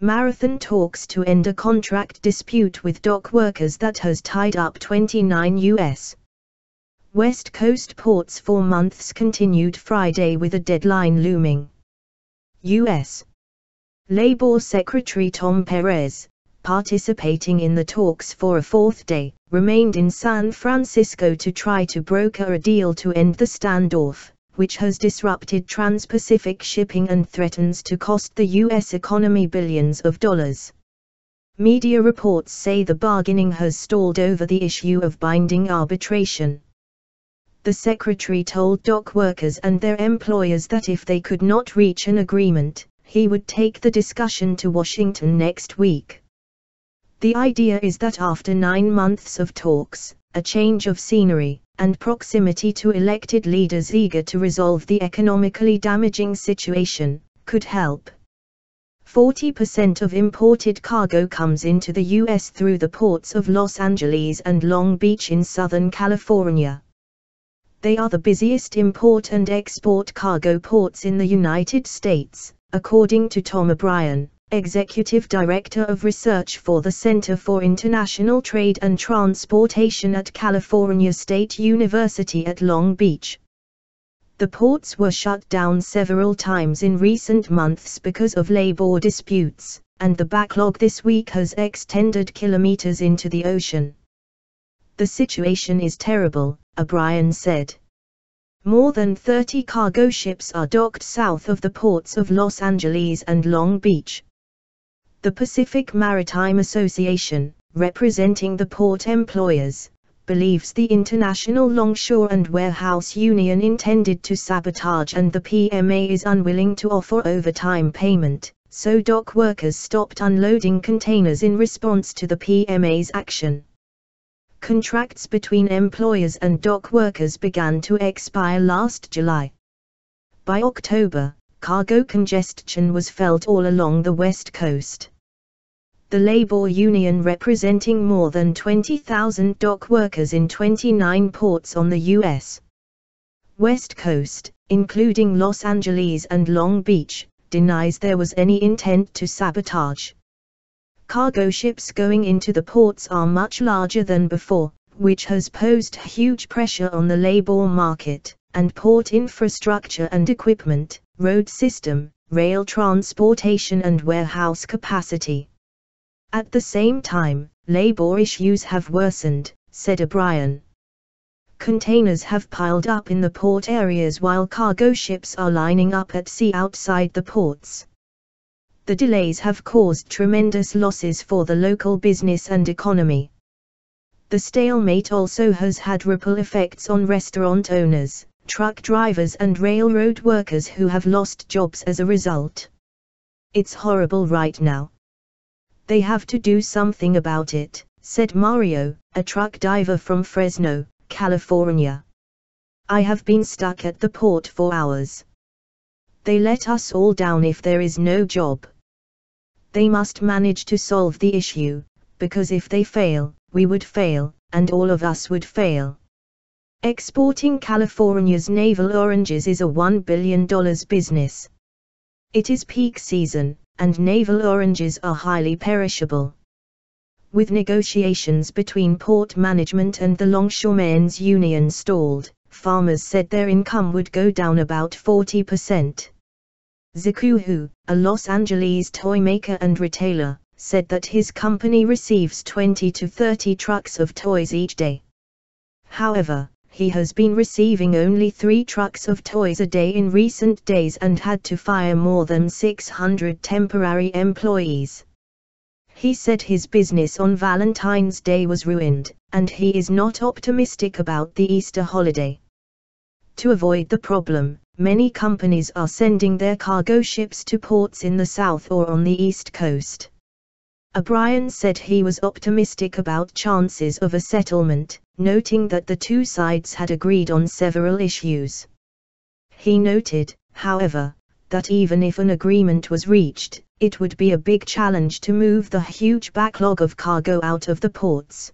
marathon talks to end a contract dispute with dock workers that has tied up 29 U.S. West Coast ports for months continued Friday with a deadline looming. U.S. Labor Secretary Tom Perez, participating in the talks for a fourth day, remained in San Francisco to try to broker a deal to end the standoff, which has disrupted trans-Pacific shipping and threatens to cost the U.S. economy billions of dollars. Media reports say the bargaining has stalled over the issue of binding arbitration. The secretary told dock workers and their employers that if they could not reach an agreement, he would take the discussion to Washington next week. The idea is that after 9 months of talks, a change of scenery, and proximity to elected leaders eager to resolve the economically damaging situation, could help. 40% of imported cargo comes into the U.S. through the ports of Los Angeles and Long Beach in Southern California. They are the busiest import and export cargo ports in the United States, according to Tom O'Brien, Executive Director of Research for the Center for International Trade and Transportation at California State University at Long Beach. The ports were shut down several times in recent months because of labor disputes, and the backlog this week has extended kilometers into the ocean. The situation is terrible, O'Brien said. More than 30 cargo ships are docked south of the ports of Los Angeles and Long Beach. The Pacific Maritime Association, representing the port employers, believes the International Longshore and Warehouse Union intended to sabotage and the PMA is unwilling to offer overtime payment, so dock workers stopped unloading containers in response to the PMA's action. Contracts between employers and dock workers began to expire last July. By October, cargo congestion was felt all along the West Coast. The labor union representing more than 20,000 dock workers in 29 ports on the U.S. West Coast, including Los Angeles and Long Beach, denies there was any intent to sabotage. Cargo ships going into the ports are much larger than before, which has posed huge pressure on the labor market, and port infrastructure and equipment, road system, rail transportation and warehouse capacity. At the same time, labor issues have worsened, said O'Brien. Containers have piled up in the port areas while cargo ships are lining up at sea outside the ports. The delays have caused tremendous losses for the local business and economy. The stalemate also has had ripple effects on restaurant owners, truck drivers and railroad workers who have lost jobs as a result. It's horrible right now. They have to do something about it, said Mario, a truck driver from Fresno, California. I have been stuck at the port for hours. They let us all down if there is no job. They must manage to solve the issue, because if they fail, we would fail, and all of us would fail. Exporting California's navel oranges is a $1 billion business. It is peak season, and navel oranges are highly perishable. With negotiations between port management and the longshoremen's union stalled, farmers said their income would go down about 40%. Zikuhu, a Los Angeles toy maker and retailer, said that his company receives 20 to 30 trucks of toys each day. However, he has been receiving only 3 trucks of toys a day in recent days and had to fire more than 600 temporary employees. He said his business on Valentine's Day was ruined, and he is not optimistic about the Easter holiday. To avoid the problem, many companies are sending their cargo ships to ports in the south or on the east coast. O'Brien said he was optimistic about chances of a settlement, noting that the two sides had agreed on several issues. He noted, however, that even if an agreement was reached, it would be a big challenge to move the huge backlog of cargo out of the ports.